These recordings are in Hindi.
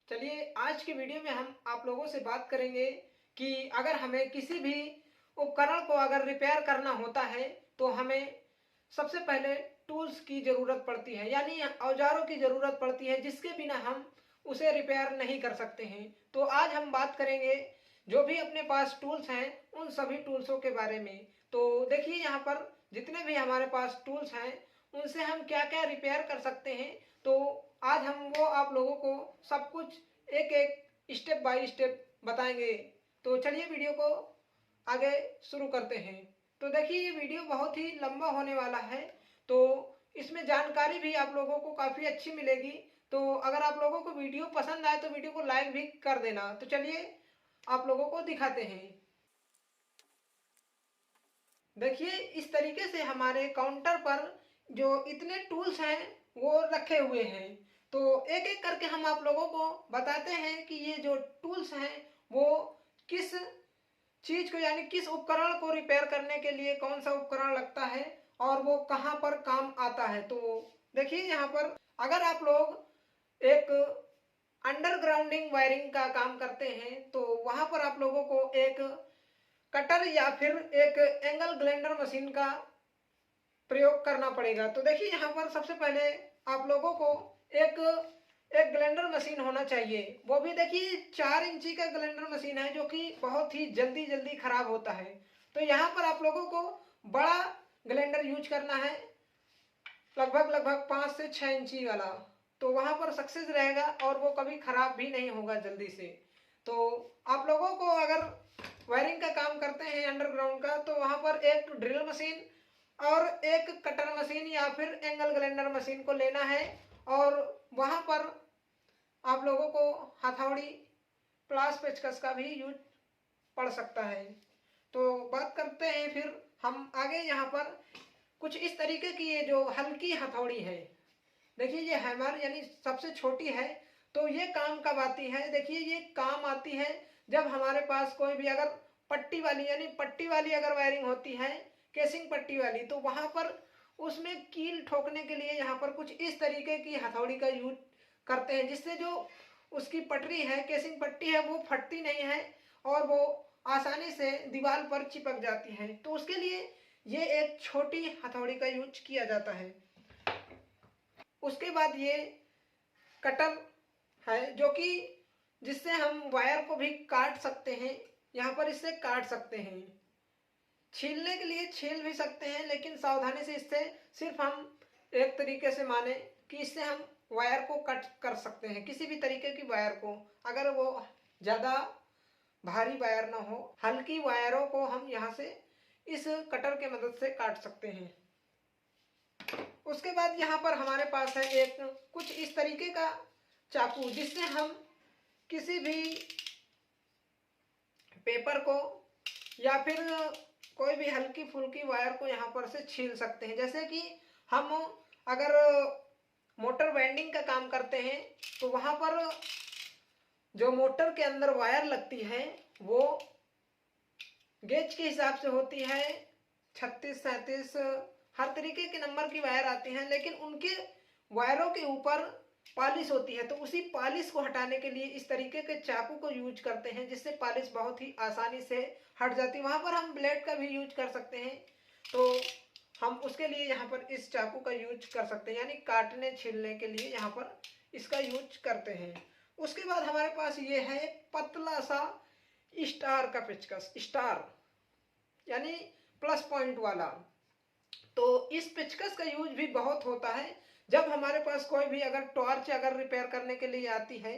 चलिए आज की वीडियो में हम आप लोगों से बात करेंगे कि अगर हमें किसी भी उपकरण को अगर रिपेयर करना होता है तो हमें सबसे पहले टूल्स की ज़रूरत पड़ती है, यानी औजारों की ज़रूरत पड़ती है जिसके बिना हम उसे रिपेयर नहीं कर सकते हैं। तो आज हम बात करेंगे जो भी अपने पास टूल्स हैं उन सभी टूल्सों के बारे में। तो देखिए यहाँ पर जितने भी हमारे पास टूल्स हैं उनसे हम क्या क्या रिपेयर कर सकते हैं। तो आज हम वो आप लोगों को सब कुछ एक एक स्टेप बाय स्टेप बताएंगे। तो चलिए वीडियो को आगे शुरू करते हैं। तो देखिए ये वीडियो बहुत ही लंबा होने वाला है, तो इसमें जानकारी भी आप लोगों को काफ़ी अच्छी मिलेगी। तो अगर आप लोगों को वीडियो पसंद आए तो वीडियो को लाइक भी कर देना। तो चलिए आप लोगों को दिखाते हैं। देखिए इस तरीके से हमारे काउंटर पर जो इतने टूल्स हैं वो रखे हुए हैं। तो एक एक करके हम आप लोगों को बताते हैं कि ये जो टूल्स हैं वो किस चीज को यानी किस उपकरण को रिपेयर करने के लिए कौन सा उपकरण लगता है और वो कहाँ पर काम आता है। तो देखिए यहाँ पर अगर आप लोग एक अंडरग्राउंडिंग वायरिंग का काम करते हैं तो वहां पर आप लोगों को एक कटर या फिर एक एंगल ग्राइंडर मशीन का प्रयोग करना पड़ेगा। तो देखिए यहाँ पर सबसे पहले आप लोगों को एक एक ग्राइंडर मशीन होना चाहिए। वो भी देखिए 4 इंची का ग्राइंडर मशीन है जो कि बहुत ही जल्दी जल्दी खराब होता है। तो यहाँ पर आप लोगों को बड़ा ग्राइंडर यूज करना है, लगभग लगभग 5 से 6 इंची वाला। तो वहां पर सक्सेस रहेगा और वो कभी खराब भी नहीं होगा जल्दी से। तो आप लोगों को अगर वायरिंग का काम करते हैं अंडरग्राउंड का तो वहां पर एक ड्रिल मशीन और एक कटर मशीन या फिर एंगल ग्राइंडर मशीन को लेना है। और वहां पर आप लोगों को हथौड़ी प्लास पेचकस का भी यूज पड़ सकता है। तो बात करते हैं फिर हम आगे। यहाँ पर कुछ इस तरीके की ये जो हल्की हथौड़ी है, देखिए ये हैमर यानी सबसे छोटी है। तो ये काम कब आती है? देखिए ये काम आती है जब हमारे पास कोई भी अगर पट्टी वाली यानी पट्टी वाली अगर वायरिंग होती है, केसिंग पट्टी वाली, तो वहां पर उसमें कील ठोकने के लिए यहाँ पर कुछ इस तरीके की हथौड़ी का यूज करते हैं जिससे जो उसकी पटरी है, केसिंग पट्टी है, वो फटती नहीं है और वो आसानी से दीवार पर चिपक जाती है। तो उसके लिए ये एक छोटी हथौड़ी का यूज किया जाता है। उसके बाद ये कटर है जो कि जिससे हम वायर को भी काट सकते हैं। यहाँ पर इससे काट सकते हैं, छीलने के लिए छील भी सकते हैं, लेकिन सावधानी से इससे सिर्फ हम एक तरीके से माने कि इससे हम वायर को कट कर सकते हैं, किसी भी तरीके की वायर को। अगर वो ज़्यादा भारी वायर ना हो, हल्की वायरों को हम यहाँ से इस कटर के मदद से काट सकते हैं। उसके बाद यहाँ पर हमारे पास है एक कुछ इस तरीके का चाकू जिससे हम किसी भी पेपर को या फिर कोई भी हल्की फुल्की वायर को यहाँ पर से छील सकते हैं। जैसे कि हम अगर मोटर वेल्डिंग का काम करते हैं तो वहाँ पर जो मोटर के अंदर वायर लगती है वो गेज के हिसाब से होती है, 36 37 हर तरीके के नंबर की वायर आती हैं, लेकिन उनके वायरों के ऊपर पॉलिश होती है। तो उसी पॉलिश को हटाने के लिए इस तरीके के चाकू को यूज करते हैं जिससे पॉलिश बहुत ही आसानी से हट जाती है। वहां पर हम ब्लेड का भी यूज कर सकते हैं, तो हम उसके लिए यहाँ पर इस चाकू का यूज कर सकते हैं, यानी काटने छीलने के लिए यहाँ पर इसका यूज करते हैं। उसके बाद हमारे पास ये है पतला सा स्टार का पेचकस, स्टार यानी प्लस पॉइंट वाला। तो इस पेचकस का यूज भी बहुत होता है जब हमारे पास कोई भी अगर टॉर्च अगर रिपेयर करने के लिए आती है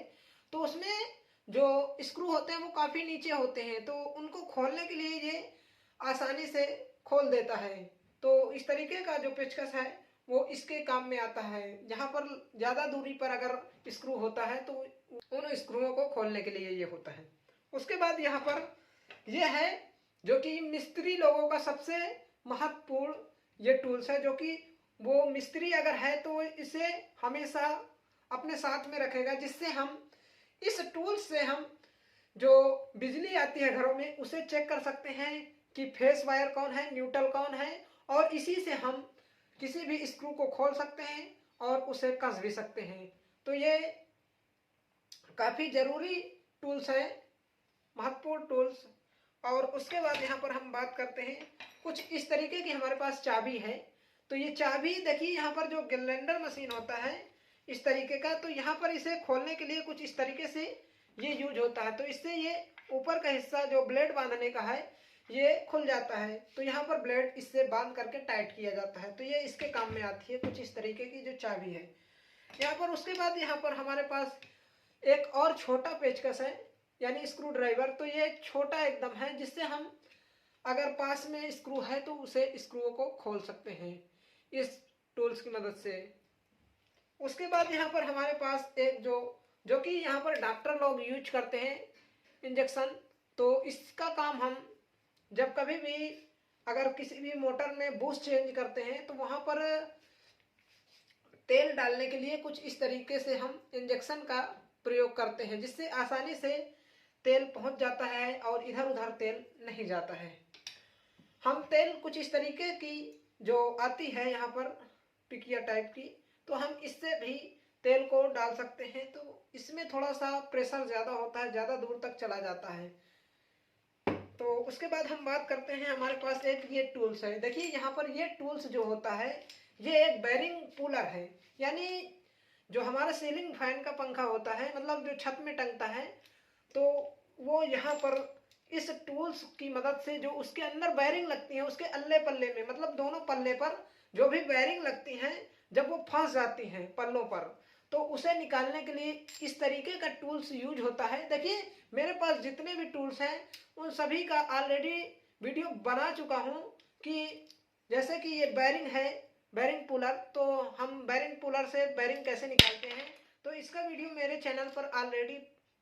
तो उसमें जो स्क्रू होते हैं वो काफ़ी नीचे होते हैं, तो उनको खोलने के लिए ये आसानी से खोल देता है। तो इस तरीके का जो पेचकस है वो इसके काम में आता है। जहाँ पर ज़्यादा दूरी पर अगर स्क्रू होता है तो उन स्क्रूओं को खोलने के लिए ये होता है। उसके बाद यहाँ पर यह है जो कि मिस्त्री लोगों का सबसे महत्वपूर्ण ये टूल्स है, जो कि वो मिस्त्री अगर है तो इसे हमेशा अपने साथ में रखेगा, जिससे हम इस टूल्स से हम जो बिजली आती है घरों में उसे चेक कर सकते हैं कि फेस वायर कौन है, न्यूट्रल कौन है, और इसी से हम किसी भी स्क्रू को खोल सकते हैं और उसे कस भी सकते हैं। तो ये काफ़ी ज़रूरी टूल्स हैं, महत्वपूर्ण टूल्स। और उसके बाद यहाँ पर हम बात करते हैं, कुछ इस तरीके की हमारे पास चाबी है। तो ये चाबी देखिए, यहाँ पर जो ग्राइंडर मशीन होता है इस तरीके का, तो यहाँ पर इसे खोलने के लिए कुछ इस तरीके से ये यूज होता है। तो इससे ये ऊपर का हिस्सा जो ब्लेड बांधने का है ये खुल जाता है। तो यहाँ पर ब्लेड इससे बांध करके टाइट किया जाता है। तो ये इसके काम में आती है कुछ इस तरीके की जो चाबी है यहाँ पर। उसके बाद यहाँ पर हमारे पास एक और छोटा पेचकस है, यानी स्क्रू ड्राइवर। तो ये छोटा एकदम है, जिससे हम अगर पास में स्क्रू है तो उसे स्क्रू को खोल सकते हैं इस टूल्स की मदद से। उसके बाद यहाँ पर हमारे पास एक जो कि यहाँ पर डॉक्टर लोग यूज करते हैं, इंजेक्शन। तो इसका काम हम जब कभी भी अगर किसी भी मोटर में बूस्ट चेंज करते हैं तो वहाँ पर तेल डालने के लिए कुछ इस तरीके से हम इंजेक्शन का प्रयोग करते हैं, जिससे आसानी से तेल पहुँच जाता है और इधर उधर तेल नहीं जाता है। हम तेल कुछ इस तरीके की जो आती है यहाँ पर पिकिया टाइप की, तो हम इससे भी तेल को डाल सकते हैं। तो इसमें थोड़ा सा प्रेशर ज़्यादा होता है, ज़्यादा दूर तक चला जाता है। तो उसके बाद हम बात करते हैं, हमारे पास एक ये टूल्स है। देखिए यहाँ पर ये टूल्स जो होता है ये एक बेरिंग पुलर है, यानी जो हमारा सीलिंग फैन का पंखा होता है, मतलब जो छत में टंगता है, तो वो यहाँ पर इस टूल्स की मदद से जो उसके अंदर बेरिंग लगती है, उसके अल्ले पल्ले में, मतलब दोनों पल्ले पर जो भी बेरिंग लगती हैं, जब वो फंस जाती हैं पल्लों पर, तो उसे निकालने के लिए इस तरीके का टूल्स यूज होता है। देखिए मेरे पास जितने भी टूल्स हैं उन सभी का ऑलरेडी वीडियो बना चुका हूँ, कि जैसे कि ये बेरिंग है, बेरिंग पुलर। तो हम बेरिंग पुलर से बेरिंग कैसे निकालते हैं, तो इसका वीडियो मेरे चैनल पर ऑलरेडी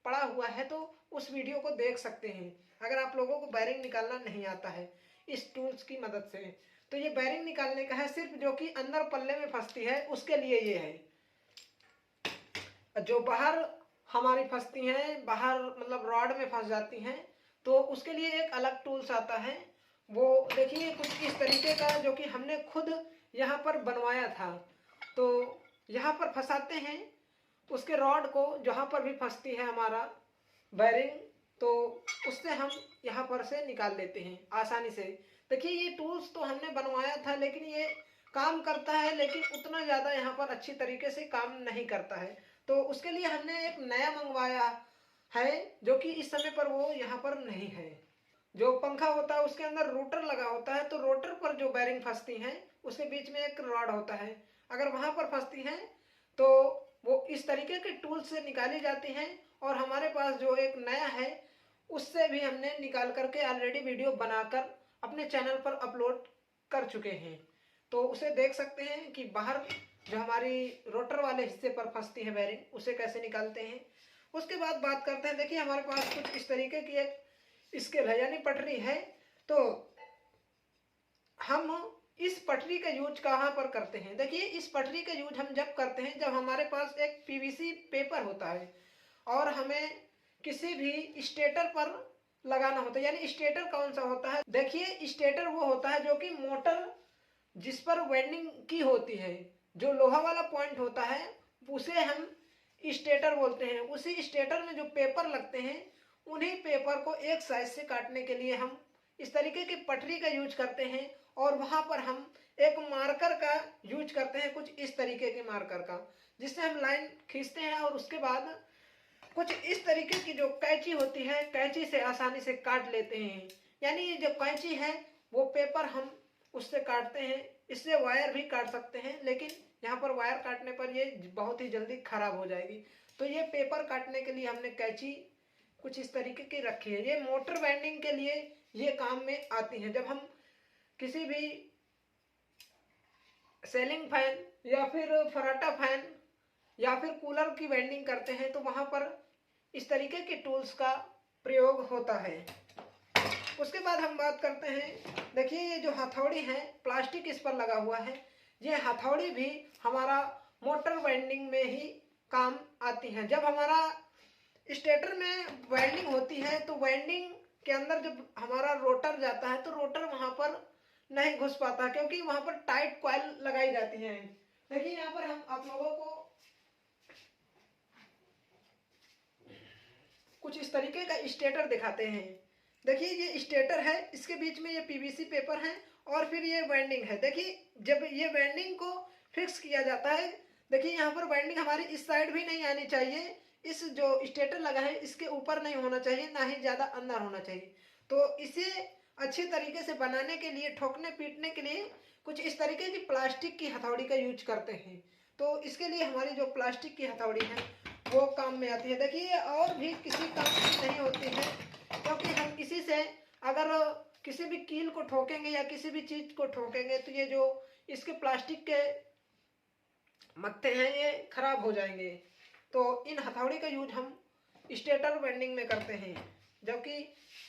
पड़ा हुआ है, तो उस वीडियो को देख सकते हैं अगर आप लोगों को बेरिंग निकालना नहीं आता है इस टूल्स की मदद से। तो ये बेरिंग निकालने का है, सिर्फ जो कि अंदर पल्ले में फंसती है उसके लिए ये है। जो बाहर हमारी फंसती हैं, बाहर मतलब रॉड में फंस जाती हैं, तो उसके लिए एक अलग टूल्स आता है। वो देखिए कुछ इस तरीके का, जो कि हमने खुद यहाँ पर बनवाया था। तो यहाँ पर फंसाते हैं उसके रॉड को, जहाँ पर भी फंसती है हमारा बेरिंग, तो उससे हम यहाँ पर से निकाल लेते हैं आसानी से। देखिए ये टूल्स तो हमने बनवाया था, लेकिन ये काम करता है, लेकिन उतना ज़्यादा यहाँ पर अच्छी तरीके से काम नहीं करता है। तो उसके लिए हमने एक नया मंगवाया है, जो कि इस समय पर वो यहाँ पर नहीं है। जो पंखा होता है उसके अंदर रोटर लगा होता है, तो रोटर पर जो बेरिंग फंसती हैं उसके बीच में एक रॉड होता है, अगर वहाँ पर फंसती हैं तो वो इस तरीके के टूल से निकाली जाती हैं। और हमारे पास जो एक नया है उससे भी हमने निकाल करके ऑलरेडी वीडियो बनाकर अपने चैनल पर अपलोड कर चुके हैं। तो उसे देख सकते हैं कि बाहर जो हमारी रोटर वाले हिस्से पर फंसती है बेरिंग, उसे कैसे निकालते हैं। उसके बाद बात करते हैं, देखिए हमारे पास कुछ इस तरीके की एक स्केल है, यानी पटरी है। तो हम इस पटरी का यूज कहाँ पर करते हैं, देखिए इस पटरी का यूज हम जब करते हैं जब हमारे पास एक पीवीसी पेपर होता है और हमें किसी भी स्टेटर पर लगाना होता है। यानी स्टेटर कौन सा होता है, देखिए स्टेटर वो होता है जो कि मोटर जिस पर वेल्डिंग की होती है, जो लोहा वाला पॉइंट होता है उसे हम स्टेटर बोलते हैं। उसी स्टेटर में जो पेपर लगते हैं उन्हीं पेपर को एक साइज से काटने के लिए हम इस तरीके की पटरी का यूज करते हैं। और वहां पर हम एक मार्कर का यूज करते हैं, कुछ इस तरीके के मार्कर का, जिससे हम लाइन खींचते हैं और उसके बाद कुछ इस तरीके की जो कैंची होती है, कैंची से आसानी से काट लेते हैं। यानी ये जो कैंची है वो पेपर हम उससे काटते हैं। इससे वायर भी काट सकते हैं, लेकिन यहाँ पर वायर काटने पर ये बहुत ही जल्दी खराब हो जाएगी। तो ये पेपर काटने के लिए हमने कैंची कुछ इस तरीके की रखी है। ये मोटर वेल्डिंग के लिए ये काम में आती है। जब हम किसी भी सेलिंग फैन या फिर फराटा फैन या फिर कूलर की वेल्डिंग करते हैं तो वहां पर इस तरीके के टूल्स का प्रयोग होता है। उसके बाद हम बात करते हैं, देखिए ये जो हथौड़ी है प्लास्टिक इस पर लगा हुआ है, ये हथौड़ी भी हमारा मोटर वेल्डिंग में ही काम आती है। जब हमारा स्टेटर में वेल्डिंग होती है तो वेल्डिंग के अंदर जब हमारा रोटर जाता है तो रोटर वहां पर नहीं घुस पाता, क्योंकि वहां पर टाइट कॉइल लगाई जाती है। देखिए यहाँ पर हम आप लोगों को कुछ इस तरीके का स्टेटर दिखाते हैं। देखिए ये स्टेटर है, इसके बीच में ये पीवीसी पेपर है और फिर ये वाइंडिंग है। देखिए जब ये वाइंडिंग को फिक्स किया जाता है, देखिए यहाँ पर वाइंडिंग हमारी इस साइड भी नहीं आनी चाहिए, इस जो स्टेटर लगा है इसके ऊपर नहीं होना चाहिए, ना ही ज़्यादा अंदर होना चाहिए। तो इसे अच्छी तरीके से बनाने के लिए, ठोकने पीटने के लिए कुछ इस तरीके की प्लास्टिक की हथौड़ी का यूज करते हैं। तो इसके लिए हमारी जो प्लास्टिक की हथौड़ी है वो काम में आती है। देखिए और भी किसी काम की नहीं होती है, क्योंकि हम इसी से अगर किसी भी कील को ठोकेंगे या किसी भी चीज को ठोकेंगे तो ये जो इसके प्लास्टिक के मत्थे हैं ये खराब हो जाएंगे। तो इन हथौड़ी का यूज हम स्टेटर वेंडिंग में करते हैं, जो कि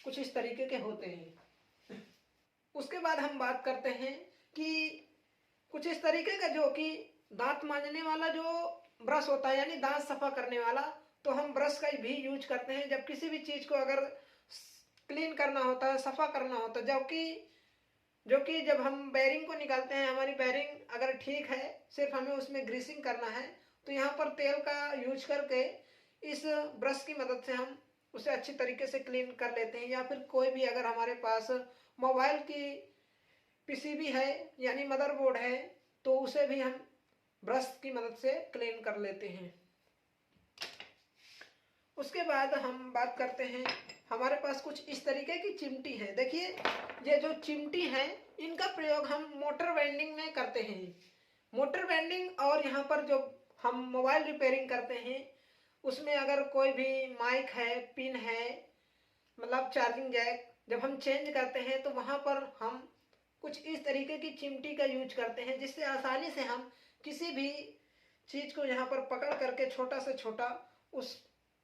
कुछ इस तरीके के होते हैं। उसके बाद हम बात करते हैं कि कुछ इस तरीके का जो कि दांत मांजने वाला जो ब्रश होता है, यानी दांत सफा करने वाला, तो हम ब्रश का भी यूज करते हैं जब किसी भी चीज को अगर क्लीन करना होता है, सफा करना होता है। जो कि जब हम बैरिंग को निकालते हैं, हमारी बैरिंग अगर ठीक है, सिर्फ हमें उसमें ग्रीसिंग करना है, तो यहाँ पर तेल का यूज करके इस ब्रश की मदद से हम उसे अच्छी तरीके से क्लीन कर लेते हैं। या फिर कोई भी अगर हमारे पास मोबाइल की पीसीबी है यानी मदरबोर्ड है, तो उसे भी हम ब्रश की मदद से क्लीन कर लेते हैं। उसके बाद हम बात करते हैं, हमारे पास कुछ इस तरीके की चिमटी है। देखिए ये जो चिमटी है इनका प्रयोग हम मोटर वेंडिंग में करते हैं। मोटर वेंडिंग और यहाँ पर जो हम मोबाइल रिपेयरिंग करते हैं उसमें अगर कोई भी माइक है, पिन है, मतलब चार्जिंग जैक जब हम चेंज करते हैं तो वहाँ पर हम कुछ इस तरीके की चिमटी का यूज करते हैं, जिससे आसानी से हम किसी भी चीज को यहाँ पर पकड़ करके छोटा से छोटा उस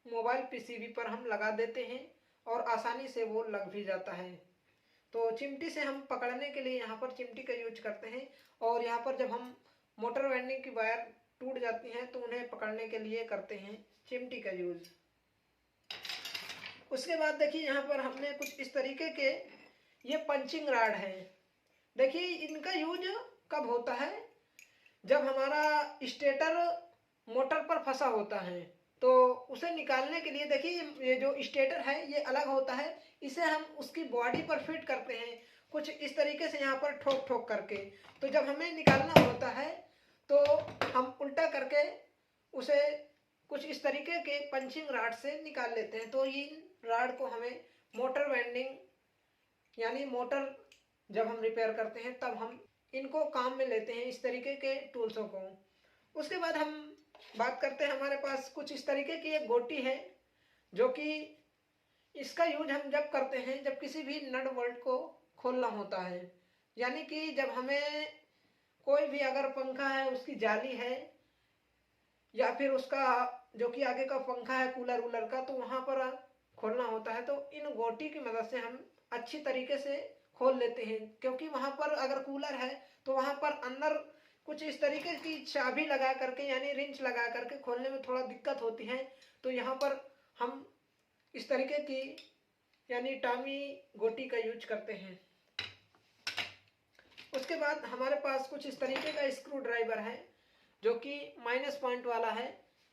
मोबाइल पीसीबी पर हम लगा देते हैं और आसानी से वो लग भी जाता है। तो चिमटी से हम पकड़ने के लिए यहाँ पर चिमटी का यूज करते हैं। और यहाँ पर जब हम मोटर वाइंडिंग की वायर टूट जाती हैं तो उन्हें पकड़ने के लिए करते हैं चिमटी का यूज। उसके बाद देखिए यहाँ पर हमने कुछ इस तरीके के ये पंचिंग राड है। देखिए इनका यूज कब होता है, जब हमारा स्टेटर मोटर पर फंसा होता है तो उसे निकालने के लिए, देखिए ये जो स्टेटर है ये अलग होता है, इसे हम उसकी बॉडी पर फिट करते हैं कुछ इस तरीके से यहाँ पर ठोक ठोक करके। तो जब हमें निकालना होता है तो हम उल्टा करके उसे कुछ इस तरीके के पंचिंग राड से निकाल लेते हैं। तो इन राड को हमें मोटर वेंडिंग यानी मोटर जब हम रिपेयर करते हैं तब हम इनको काम में लेते हैं, इस तरीके के टूल्सों को। उसके बाद हम बात करते हैं, हमारे पास कुछ इस तरीके की एक गोटी है, जो कि इसका यूज हम जब करते हैं जब किसी भी नट बोल्ट को खोलना होता है। यानी कि जब हमें कोई भी अगर पंखा है उसकी जाली है या फिर उसका जो कि आगे का पंखा है कूलर वूलर का, तो वहां पर खोलना होता है तो इन गोटी की मदद से हम अच्छी तरीके से खोल लेते हैं। क्योंकि वहां पर अगर कूलर है तो वहां पर अंदर कुछ इस तरीके की चाबी लगा करके यानी रिंच लगा करके खोलने में थोड़ा दिक्कत होती है। तो यहाँ पर हम इस तरीके की यानी टामी गोटी का यूज करते हैं। उसके बाद हमारे पास कुछ इस तरीके का स्क्रू ड्राइवर है, जो कि माइनस पॉइंट वाला है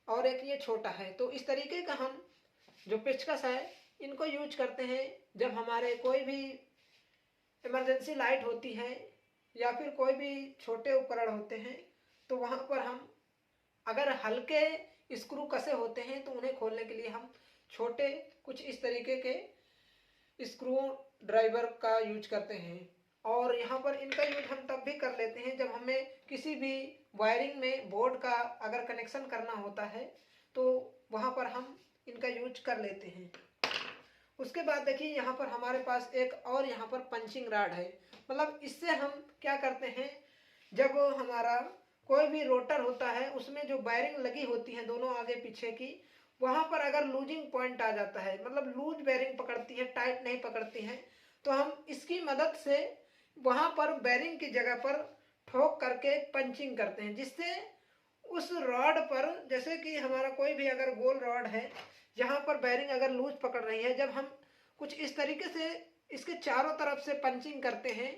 और एक ये छोटा है। तो इस तरीके का हम जो पेचकस है इनको यूज करते हैं जब हमारे कोई भी इमरजेंसी लाइट होती है या फिर कोई भी छोटे उपकरण होते हैं, तो वहां पर हम अगर हल्के स्क्रू कसे होते हैं तो उन्हें खोलने के लिए हम छोटे कुछ इस तरीके के स्क्रू ड्राइवर का यूज करते हैं। और यहाँ पर इनका यूज हम तब भी कर लेते हैं जब हमें किसी भी वायरिंग में बोर्ड का अगर कनेक्शन करना होता है तो वहाँ पर हम इनका यूज कर लेते हैं। उसके बाद देखिए यहाँ पर हमारे पास एक और यहाँ पर पंचिंग राड है। मतलब इससे हम क्या करते हैं, जब हमारा कोई भी रोटर होता है उसमें जो वायरिंग लगी होती है दोनों आगे पीछे की, वहां पर अगर लूजिंग पॉइंट आ जाता है, मतलब लूज बेरिंग पकड़ती है, टाइट नहीं पकड़ती है, तो हम इसकी मदद से वहां पर बेरिंग की जगह पर ठोक करके पंचिंग करते हैं, जिससे उस रॉड पर, जैसे कि हमारा कोई भी अगर गोल रॉड है जहां पर बेरिंग अगर लूज पकड़ रही है, जब हम कुछ इस तरीके से इसके चारों तरफ से पंचिंग करते हैं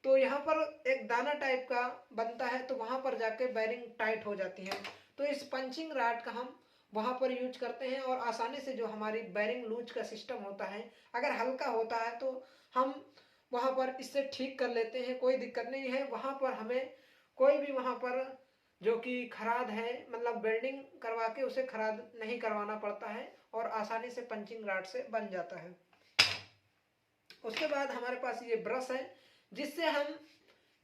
तो यहाँ पर एक दाना टाइप का बनता है, तो वहां पर जाके बेरिंग टाइट हो जाती है। तो इस पंचिंग राड का हम वहाँ पर यूज करते हैं। और आसानी से जो हमारी बैरिंग लूज का सिस्टम होता है, अगर हल्का होता है तो हम वहाँ पर इससे ठीक कर लेते हैं, कोई दिक्कत नहीं है। वहाँ पर हमें कोई भी वहाँ पर जो कि खराद है, मतलब वेल्डिंग करवा के उसे खराद नहीं करवाना पड़ता है और आसानी से पंचिंग रॉड से बन जाता है। उसके बाद हमारे पास ये ब्रश है, जिससे हम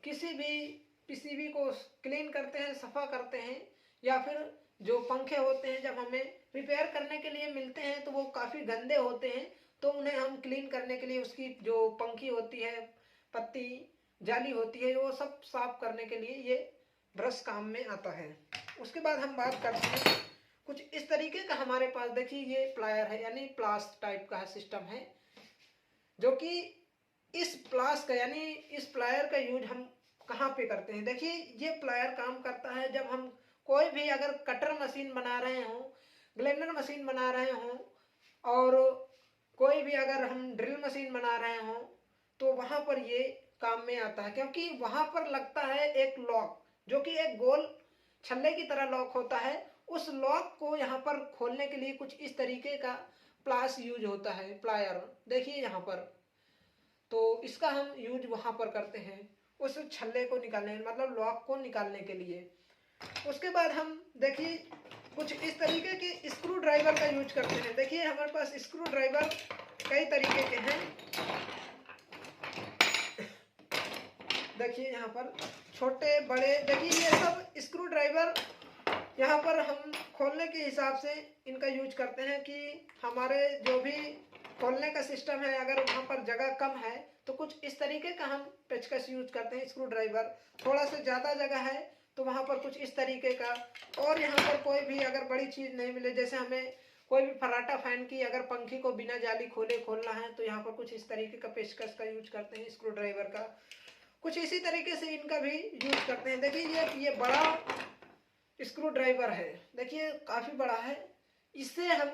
किसी भी पीसीबी को क्लीन करते हैं, सफ़ा करते हैं, या फिर जो पंखे होते हैं जब हमें रिपेयर करने के लिए मिलते हैं तो वो काफ़ी गंदे होते हैं, तो उन्हें हम क्लीन करने के लिए उसकी जो पंखी होती है, पत्ती जाली होती है, वो सब साफ करने के लिए ये ब्रश काम में आता है। उसके बाद हम बात करते हैं कुछ इस तरीके का हमारे पास, देखिए ये प्लायर है, यानी प्लास टाइप का सिस्टम है, जो कि इस प्लास का यानी इस प्लायर का यूज हम कहाँ पे करते हैं। देखिए ये प्लायर काम करता है जब हम कोई भी अगर कटर मशीन बना रहे हों, ग्लेंडर मशीन बना रहे हों, और कोई भी अगर हम ड्रिल मशीन बना रहे हों, तो वहाँ पर ये काम में आता है, क्योंकि वहाँ पर लगता है एक लॉक, जो कि एक गोल छल्ले की तरह लॉक होता है। उस लॉक को यहाँ पर खोलने के लिए कुछ इस तरीके का प्लास यूज होता है, प्लायर, देखिए यहाँ पर। तो इसका हम यूज वहाँ पर करते हैं उस छल्ले को निकालने, मतलब लॉक को निकालने के लिए। उसके बाद हम देखिए कुछ इस तरीके के स्क्रू ड्राइवर का यूज करते हैं। देखिए हमारे पास स्क्रू ड्राइवर कई तरीके के हैं, देखिए यहाँ पर छोटे बड़े, देखिए ये सब स्क्रू ड्राइवर यहाँ पर हम खोलने के हिसाब से इनका यूज करते हैं कि हमारे जो भी खोलने का सिस्टम है, अगर वहाँ पर जगह कम है तो कुछ इस तरीके का हम पेचकस यूज करते हैं स्क्रू ड्राइवर। थोड़ा सा ज़्यादा जगह है तो वहाँ पर कुछ इस तरीके का। और यहाँ पर कोई भी अगर बड़ी चीज़ नहीं मिले, जैसे हमें कोई भी फराटा फैन की अगर पंखी को बिना जाली खोले खोलना है, तो यहाँ पर कुछ इस तरीके का पेचकस का यूज करते हैं स्क्रू ड्राइवर का। कुछ इसी तरीके से इनका भी यूज करते हैं। देखिए ये बड़ा स्क्रू ड्राइवर है, देखिए काफ़ी बड़ा है। इससे हम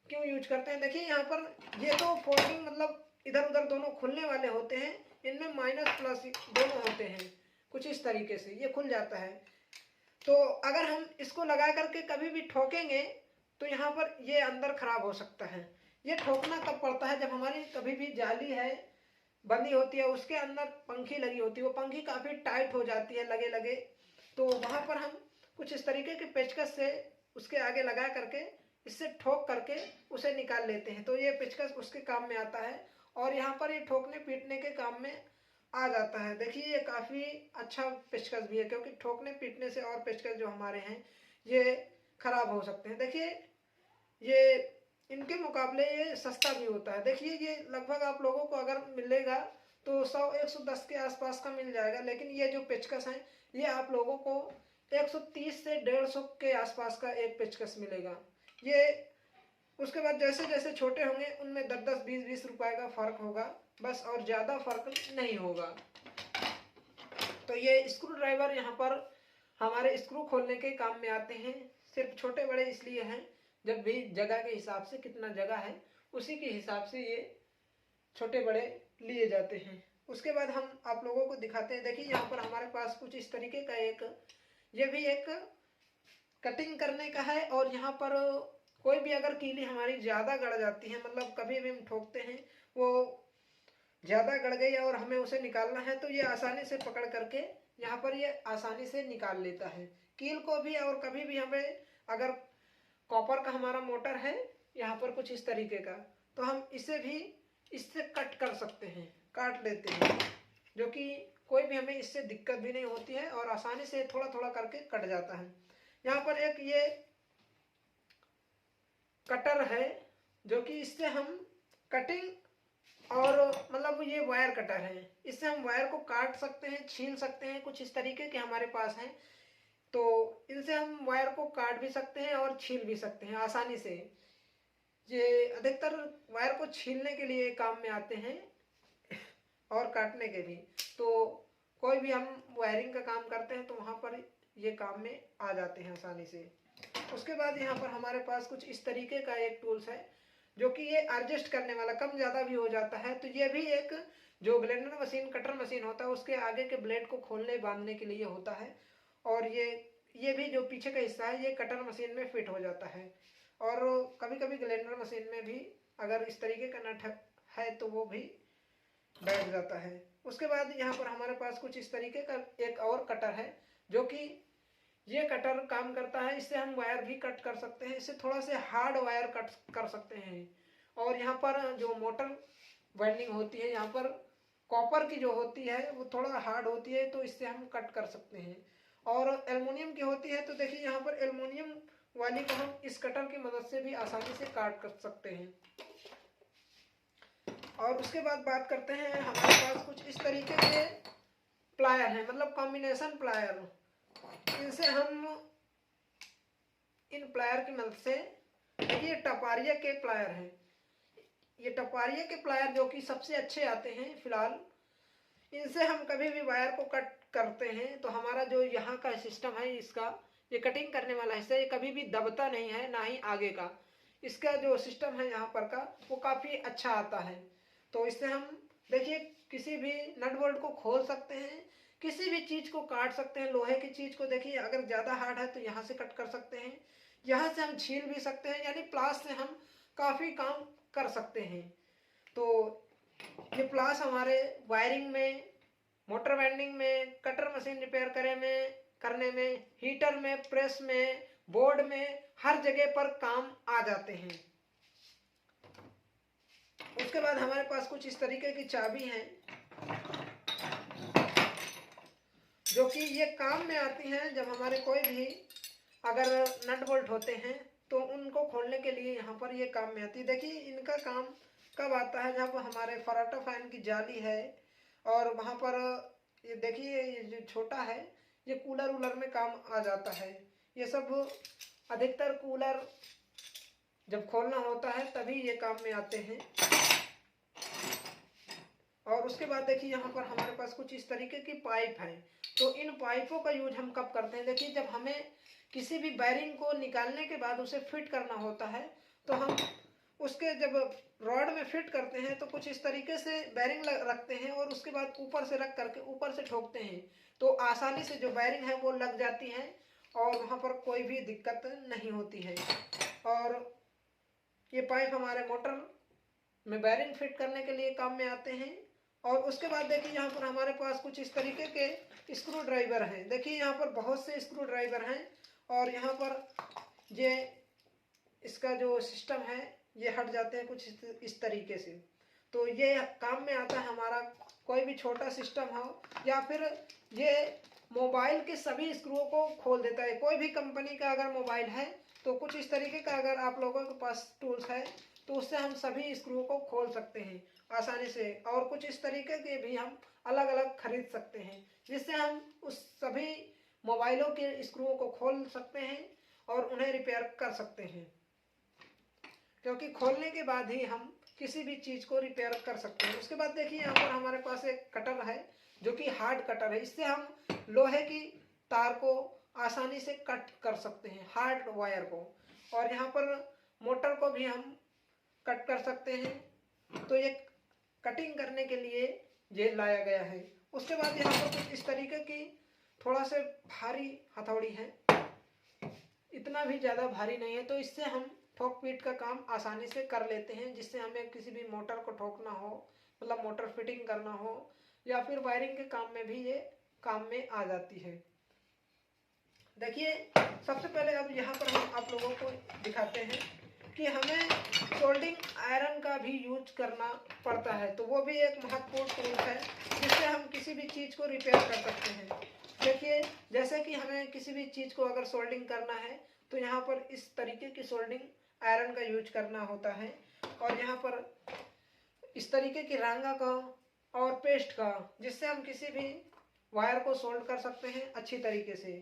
क्यों यूज करते हैं, देखिए यहाँ पर ये तो फोल्डिंग, मतलब इधर उधर दोनों खुलने वाले होते हैं, इनमें माइनस प्लस दोनों होते हैं। कुछ इस तरीके से ये खुल जाता है, तो अगर हम इसको लगा करके कभी भी ठोकेंगे तो यहाँ पर ये अंदर खराब हो सकता है। ये ठोकना कब पड़ता है, जब हमारी कभी भी जाली है बंदी होती है, उसके अंदर पंखी लगी होती है, वो पंखी काफ़ी टाइट हो जाती है लगे लगे, तो वहाँ पर हम कुछ इस तरीके के पेचकस से उसके आगे लगा करके इससे ठोक करके उसे निकाल लेते हैं, तो ये पेचकस उसके काम में आता है। और यहाँ पर ये ठोकने पीटने के काम में आ जाता है। देखिए ये काफ़ी अच्छा पेचकस भी है, क्योंकि ठोकने पीटने से और पेचकस जो हमारे हैं ये खराब हो सकते हैं। देखिए ये इनके मुकाबले ये सस्ता भी होता है। देखिए ये लगभग आप लोगों को अगर मिलेगा तो 100-110 के आसपास का मिल जाएगा, लेकिन ये जो पेचकस हैं ये आप लोगों को 130 से 150 के आसपास का एक पेचकस मिलेगा। ये उसके बाद जैसे जैसे छोटे होंगे उनमें 10-10, 20-20 रुपए का फ़र्क होगा बस, और ज़्यादा फ़र्क नहीं होगा। तो ये स्क्रू ड्राइवर यहाँ पर हमारे स्क्रू खोलने के काम में आते हैं। सिर्फ छोटे बड़े इसलिए हैं, जब भी जगह के हिसाब से कितना जगह है उसी के हिसाब से ये छोटे बड़े लिए जाते हैं। उसके बाद हम आप लोगों को दिखाते हैं। देखिए यहाँ पर हमारे पास कुछ इस तरीके का ये भी एक कटिंग करने का है, और यहाँ पर कोई भी अगर कीली हमारी ज़्यादा गड़ जाती है, मतलब कभी भी हम ठोकते हैं वो ज़्यादा गड़ गई और हमें उसे निकालना है, तो ये आसानी से पकड़ करके यहाँ पर ये आसानी से निकाल लेता है कील को भी। और कभी भी हमें अगर कॉपर का हमारा मोटर है यहाँ पर कुछ इस तरीके का, तो हम इसे भी इससे कट कर सकते हैं, काट लेते हैं, जो कि कोई भी हमें इससे दिक्कत भी नहीं होती है और आसानी से थोड़ा थोड़ा करके कट जाता है। यहाँ पर एक ये कटर है, जो कि इससे हम कटिंग, और मतलब ये वायर कटर है, इससे हम वायर को काट सकते हैं, छील सकते हैं, कुछ इस तरीके के हमारे पास हैं। तो इनसे हम वायर को काट भी सकते हैं और छील भी सकते हैं आसानी से। ये अधिकतर वायर को छीलने के लिए काम में आते हैं और काटने के भी। तो कोई भी हम वायरिंग का काम करते हैं तो वहाँ पर ये काम में आ जाते हैं आसानी से। उसके बाद यहाँ पर हमारे पास कुछ इस तरीके का एक टूल्स है, जो कि ये एडजस्ट करने वाला, कम ज़्यादा भी हो जाता है। तो ये भी एक जो ब्लेंडर मशीन, कटर मशीन होता है, उसके आगे के ब्लेड को खोलने बांधने के लिए होता है, और ये ये भी जो पीछे का हिस्सा है ये कटर मशीन में फिट हो जाता है। और कभी कभी ग्राइंडर मशीन में भी अगर इस तरीके का नट है तो वो भी बैठ जाता है। उसके बाद यहाँ पर हमारे पास कुछ इस तरीके का एक और कटर है, जो कि ये कटर काम करता है, इससे हम वायर भी कट कर सकते हैं, इससे थोड़ा से हार्ड वायर कट कर सकते हैं। और यहाँ पर जो मोटर वाइंडिंग होती है, यहाँ पर कॉपर की जो होती है वो थोड़ा हार्ड होती है, तो इससे हम कट कर सकते हैं। और एल्युमिनियम की होती है तो देखिए यहाँ पर एल्युमिनियम वाली को हम इस कटर की मदद से भी आसानी से काट कर सकते हैं। और उसके बाद बात करते हैं, हमारे पास कुछ इस तरीके के प्लायर हैं, मतलब कॉम्बिनेशन प्लायर। इनसे हम इन प्लायर की मदद से, ये टपारिया के प्लायर हैं, ये टपारिया के प्लायर जो कि सबसे अच्छे आते हैं फिलहाल। इनसे हम कभी भी वायर को कट करते हैं तो हमारा जो यहाँ का सिस्टम है, इसका ये कटिंग करने वाला हिस्सा, ये कभी भी दबता नहीं है, ना ही आगे का। इसका जो सिस्टम है यहाँ पर का, वो काफ़ी अच्छा आता है। तो इससे हम देखिए किसी भी नट बोल्ट को खोल सकते हैं, किसी भी चीज़ को काट सकते हैं। लोहे की चीज़ को देखिए अगर ज़्यादा हार्ड है तो यहाँ से कट कर सकते हैं, यहाँ से हम छील भी सकते हैं, यानी प्लास से हम काफ़ी काम कर सकते हैं। तो ये प्लास हमारे वायरिंग में, मोटर वाइंडिंग में, कटर मशीन रिपेयर करने में, हीटर में, प्रेस में, बोर्ड में, हर जगह पर काम आ जाते हैं। उसके बाद हमारे पास कुछ इस तरीके की चाबी हैं, जो कि ये काम में आती हैं जब हमारे कोई भी अगर नट बोल्ट होते हैं तो उनको खोलने के लिए यहाँ पर ये काम में आती है। देखिए इनका काम कब आता है, जब हमारे फराटा फैन की जाली है, और वहाँ पर ये देखिए ये जो छोटा है ये कूलर वूलर में काम आ जाता है। ये सब अधिकतर कूलर जब खोलना होता है तभी ये काम में आते हैं। और उसके बाद देखिए यहाँ पर हमारे पास कुछ इस तरीके की पाइप है। तो इन पाइपों का यूज हम कब करते हैं, देखिए जब हमें किसी भी बैरिंग को निकालने के बाद उसे फिट करना होता है, तो हम उसके जब रॉड में फिट करते हैं तो कुछ इस तरीके से बैरिंग रखते हैं, और उसके बाद ऊपर से रख करके ऊपर से ठोकते हैं, तो आसानी से जो बैरिंग है वो लग जाती है और वहाँ पर कोई भी दिक्कत नहीं होती है। और ये पाइप हमारे मोटर में बैरिंग फिट करने के लिए काम में आते हैं। और उसके बाद देखिए यहाँ पर हमारे पास कुछ इस तरीके के स्क्रू ड्राइवर हैं। देखिए यहाँ पर बहुत से स्क्रू ड्राइवर हैं, और यहाँ पर ये इसका जो सिस्टम है ये हट जाते हैं कुछ इस तरीके से। तो ये काम में आता है हमारा कोई भी छोटा सिस्टम हो, या फिर ये मोबाइल के सभी स्क्रूओं को खोल देता है। कोई भी कंपनी का अगर मोबाइल है तो कुछ इस तरीके का अगर आप लोगों के पास टूल्स है तो उससे हम सभी स्क्रूओं को खोल सकते हैं आसानी से। और कुछ इस तरीके के भी हम अलग अलग खरीद सकते हैं, जिससे हम उस सभी मोबाइलों के स्क्रूओं को खोल सकते हैं और उन्हें रिपेयर कर सकते हैं, क्योंकि खोलने के बाद ही हम किसी भी चीज़ को रिपेयर कर सकते हैं। उसके बाद देखिए यहाँ पर हमारे पास एक कटर है जो कि हार्ड कटर है। इससे हम लोहे की तार को आसानी से कट कर सकते हैं, हार्ड वायर को। और यहाँ पर मोटर को भी हम कट कर सकते हैं। तो ये कटिंग करने के लिए ये लाया गया है। उसके बाद यहाँ पर कुछ इस तरीके की थोड़ा से भारी हथौड़ी है, इतना भी ज़्यादा भारी नहीं है, तो इससे हम ठोक पीट का काम आसानी से कर लेते हैं। जिससे हमें किसी भी मोटर को ठोकना हो, मतलब मोटर फिटिंग करना हो, या फिर वायरिंग के काम में भी ये काम में आ जाती है। देखिए सबसे पहले अब यहाँ पर हम आप लोगों को दिखाते हैं कि हमें सोल्डिंग आयरन का भी यूज करना पड़ता है। तो वो भी एक महत्वपूर्ण टूल है जिससे हम किसी भी चीज़ को रिपेयर कर सकते हैं। देखिए जैसे कि हमें किसी भी चीज़ को अगर सोल्डिंग करना है तो यहाँ पर इस तरीके की सोल्डिंग आयरन का यूज करना होता है, और यहाँ पर इस तरीके की रांगा का और पेस्ट का, जिससे हम किसी भी वायर को सोल्ड कर सकते हैं अच्छी तरीके से।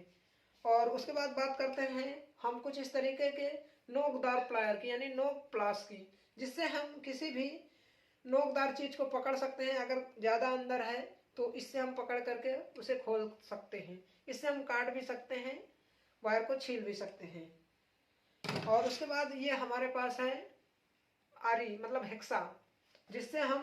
और उसके बाद बात करते हैं हम कुछ इस तरीके के नोकदार प्लायर की, यानी नोक प्लास की, जिससे हम किसी भी नोकदार चीज़ को पकड़ सकते हैं। अगर ज़्यादा अंदर है तो इससे हम पकड़ करके उसे खोल सकते हैं। इससे हम काट भी सकते हैं, वायर को छील भी सकते हैं। और उसके बाद ये हमारे पास है आरी, मतलब हेक्सा, जिससे हम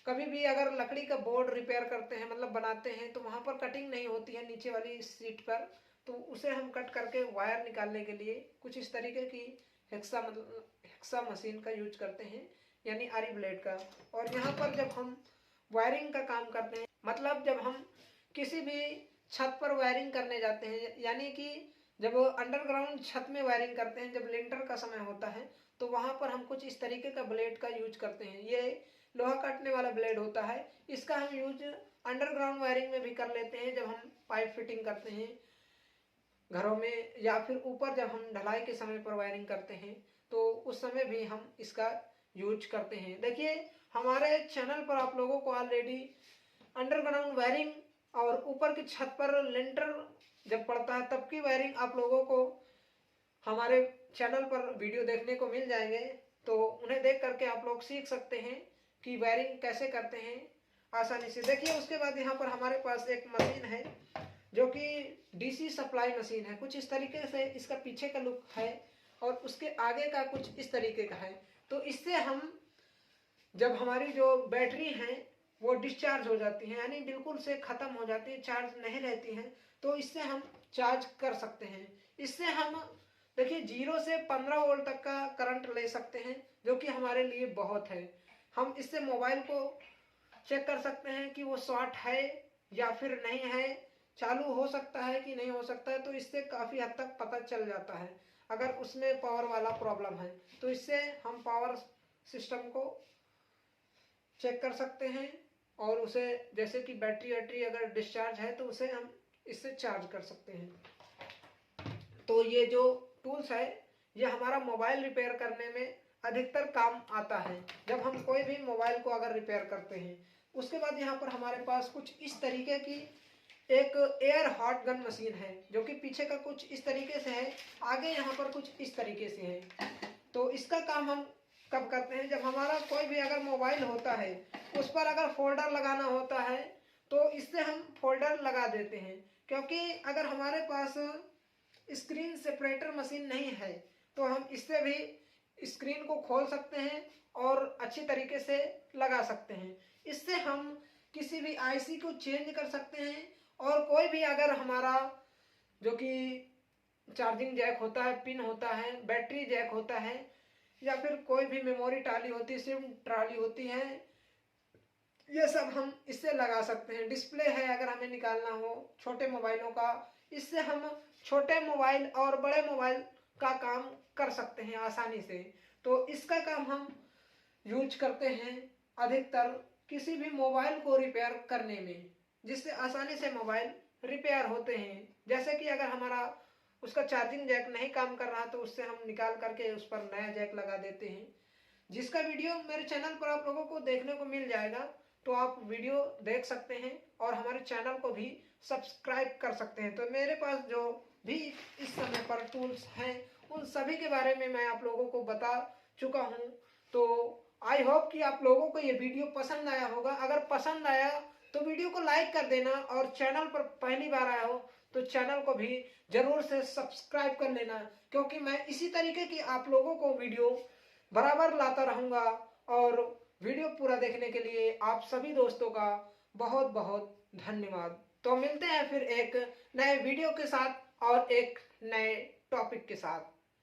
कभी भी अगर लकड़ी का बोर्ड रिपेयर करते हैं, मतलब बनाते हैं, तो वहाँ पर कटिंग नहीं होती है नीचे वाली सीट पर, तो उसे हम कट करके वायर निकालने के लिए कुछ इस तरीके की हेक्सा मशीन का यूज करते हैं, यानी आरी ब्लेड का। और यहाँ पर जब हम वायरिंग का काम करते हैं, मतलब जब हम किसी भी छत पर वायरिंग करने जाते हैं, यानी कि जब अंडरग्राउंड छत में वायरिंग करते हैं, जब लिंटर का समय होता है, तो वहाँ पर हम कुछ इस तरीके का ब्लेड का यूज करते हैं। ये लोहा काटने वाला ब्लेड होता है। इसका हम यूज अंडरग्राउंड वायरिंग में भी कर लेते हैं, जब हम पाइप फिटिंग करते हैं घरों में, या फिर ऊपर जब हम ढलाई के समय पर वायरिंग करते हैं, तो उस समय भी हम इसका यूज करते हैं। देखिए, हमारे चैनल पर आप लोगों को ऑलरेडी अंडरग्राउंड वायरिंग और ऊपर की छत पर लिंटर जब पड़ता है तब की वायरिंग आप लोगों को हमारे चैनल पर वीडियो देखने को मिल जाएंगे। तो उन्हें देख करके आप लोग सीख सकते हैं कि वायरिंग कैसे करते हैं आसानी से। देखिए, उसके बाद यहाँ पर हमारे पास एक मशीन है जो कि डीसी सप्लाई मशीन है। कुछ इस तरीके से इसका पीछे का लुक है और उसके आगे का कुछ इस तरीके का है। तो इससे हम जब हमारी जो बैटरी है वो डिस्चार्ज हो जाती है, यानी बिल्कुल से ख़त्म हो जाती है, चार्ज नहीं रहती हैं, तो इससे हम चार्ज कर सकते हैं। इससे हम देखिए 0 से 15 वोल्ट तक का करंट ले सकते हैं, जो कि हमारे लिए बहुत है। हम इससे मोबाइल को चेक कर सकते हैं कि वो शॉर्ट है या फिर नहीं है, चालू हो सकता है कि नहीं हो सकता है। तो इससे काफ़ी हद तक पता चल जाता है अगर उसमें पावर वाला प्रॉब्लम है। तो इससे हम पावर सिस्टम को चेक कर सकते हैं और उसे, जैसे कि बैटरी वैटरी अगर डिस्चार्ज है तो उसे हम इससे चार्ज कर सकते हैं। तो ये जो टूल्स है ये हमारा मोबाइल रिपेयर करने में अधिकतर काम आता है, जब हम कोई भी मोबाइल को अगर रिपेयर करते हैं। उसके बाद यहाँ पर हमारे पास कुछ इस तरीके की एक एयर हॉट गन मशीन है, जो कि पीछे का कुछ इस तरीके से है, आगे यहाँ पर कुछ इस तरीके से है। तो इसका काम हम कब करते हैं, जब हमारा कोई भी अगर मोबाइल होता है उस पर अगर फोल्डर लगाना होता है तो इससे हम फोल्डर लगा देते हैं। क्योंकि अगर हमारे पास स्क्रीन सेपरेटर मशीन नहीं है तो हम इससे भी स्क्रीन को खोल सकते हैं और अच्छी तरीके से लगा सकते हैं। इससे हम किसी भी आईसी को चेंज कर सकते हैं, और कोई भी अगर हमारा जो कि चार्जिंग जैक होता है, पिन होता है, बैटरी जैक होता है, या फिर कोई भी मेमोरी ट्राली होती है, सिम ट्राली होती है, ये सब हम इससे लगा सकते हैं। डिस्प्ले है अगर हमें निकालना हो छोटे मोबाइलों का, इससे हम छोटे मोबाइल और बड़े मोबाइल का काम कर सकते हैं आसानी से। तो इसका काम हम यूज करते हैं अधिकतर किसी भी मोबाइल को रिपेयर करने में, जिससे आसानी से मोबाइल रिपेयर होते हैं। जैसे कि अगर हमारा उसका चार्जिंग जैक नहीं काम कर रहा तो उससे हम निकाल करके उस पर नया जैक लगा देते हैं, जिसका वीडियो मेरे चैनल पर आप लोगों को देखने को मिल जाएगा। तो आप वीडियो देख सकते हैं और हमारे चैनल को भी सब्सक्राइब कर सकते हैं। तो मेरे पास जो भी इस समय पर टूल्स हैं उन सभी के बारे में मैं आप लोगों को बता चुका हूं। तो आई होप कि आप लोगों को ये वीडियो पसंद आया होगा। अगर पसंद आया तो वीडियो को लाइक कर देना, और चैनल पर पहली बार आया हो तो चैनल को भी जरूर से सब्सक्राइब कर लेना, क्योंकि मैं इसी तरीके की आप लोगों को वीडियो बराबर लाता रहूँगा। और वीडियो पूरा देखने के लिए आप सभी दोस्तों का बहुत बहुत धन्यवाद। तो मिलते हैं फिर एक नए वीडियो के साथ और एक नए टॉपिक के साथ।